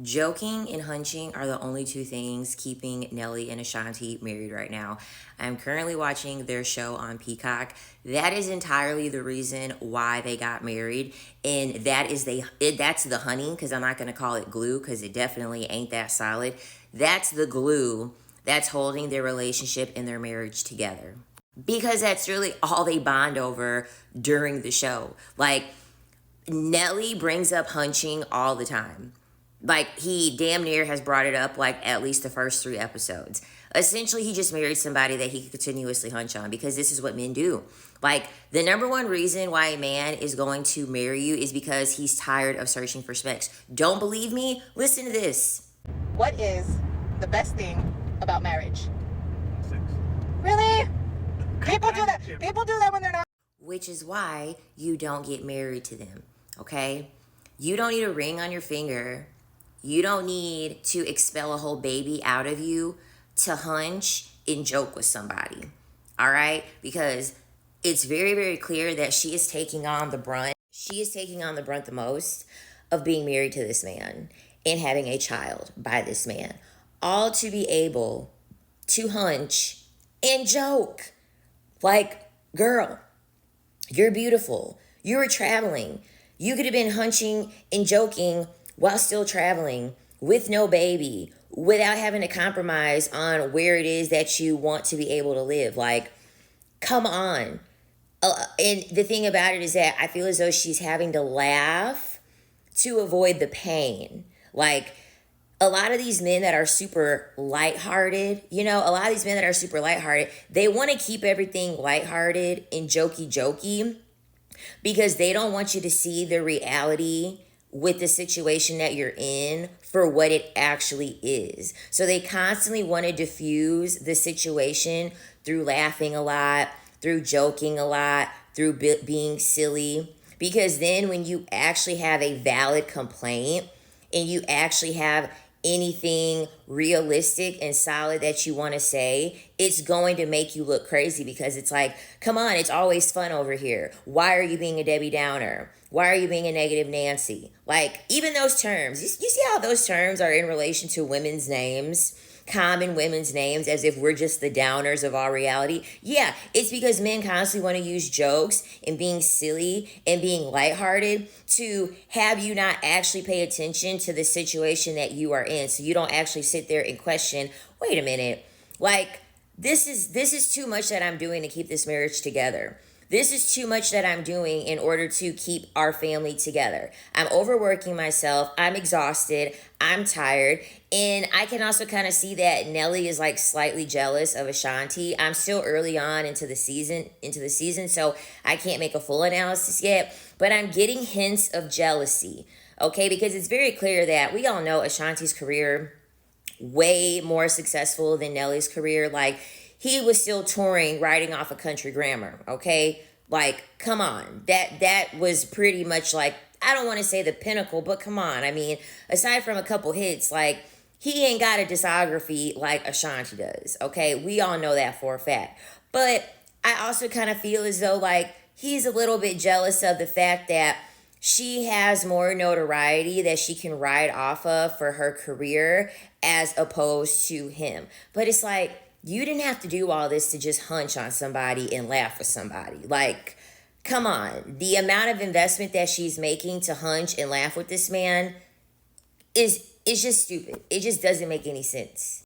Joking and hunching are the only two things keeping Nelly and Ashanti married right now. I'm currently watching their show on Peacock. That is entirely the reason why they got married, and that's the honey, because I'm not going to call it glue because it definitely ain't that solid. That's the glue that's holding their relationship and their marriage together. Because that's really all they bond over during the show. Like, Nelly brings up hunching all the time. Like, he damn near has brought it up like at least the first 3 episodes. Essentially, he just married somebody that he could continuously hunch on because this is what men do. Like, the number one reason why a man is going to marry you is because he's tired of searching for specs. Don't believe me? Listen to this. What is the best thing about marriage? Sex. Really? People do that. People do that when they're not. Which is why you don't get married to them, okay? You don't need a ring on your finger. You don't need to expel a whole baby out of you to hunch and joke with somebody, all right? Because it's very, very clear that she is taking on the brunt. She is taking on the brunt the most of being married to this man and having a child by this man, all to be able to hunch and joke. Like, girl, you're beautiful. You were traveling. You could have been hunching and joking while still traveling with no baby, without having to compromise on where it is that you want to be able to live. Like, come on. And the thing about it is that I feel as though she's having to laugh to avoid the pain. Like, a lot of these men that are super lighthearted, they want to keep everything lighthearted and jokey because they don't want you to see the reality with the situation that you're in for what it actually is. So they constantly want to diffuse the situation through laughing a lot, through joking a lot, through being silly. Because then when you actually have a valid complaint and you actually have anything realistic and solid that you want to say, it's going to make you look crazy because it's like, come on, it's always fun over here. Why are you being a Debbie Downer? Why are you being a negative Nancy? Like, even those terms, you see how those terms are in relation to women's names, common women's names, as if we're just the downers of our reality? Yeah, it's because men constantly want to use jokes and being silly and being lighthearted to have you not actually pay attention to the situation that you are in. So you don't actually sit there and question, wait a minute, like, this is too much that I'm doing to keep this marriage together. This is too much that I'm doing in order to keep our family together. I'm overworking myself. I'm exhausted. I'm tired. And I can also kind of see that Nelly is like slightly jealous of Ashanti. I'm still early on into the season, so I can't make a full analysis yet, but I'm getting hints of jealousy, okay? Because it's very clear that we all know Ashanti's career way more successful than Nelly's career. Like, he was still touring, writing off a country grammar, okay? Like, come on. That was pretty much like, I don't want to say the pinnacle, but come on. I mean, aside from a couple hits, like, he ain't got a discography like Ashanti does, okay? We all know that for a fact. But I also kind of feel as though, like, he's a little bit jealous of the fact that she has more notoriety that she can ride off of for her career as opposed to him. But it's like, you didn't have to do all this to just hunch on somebody and laugh with somebody. Like, come on. The amount of investment that she's making to hunch and laugh with this man is just stupid. It just doesn't make any sense.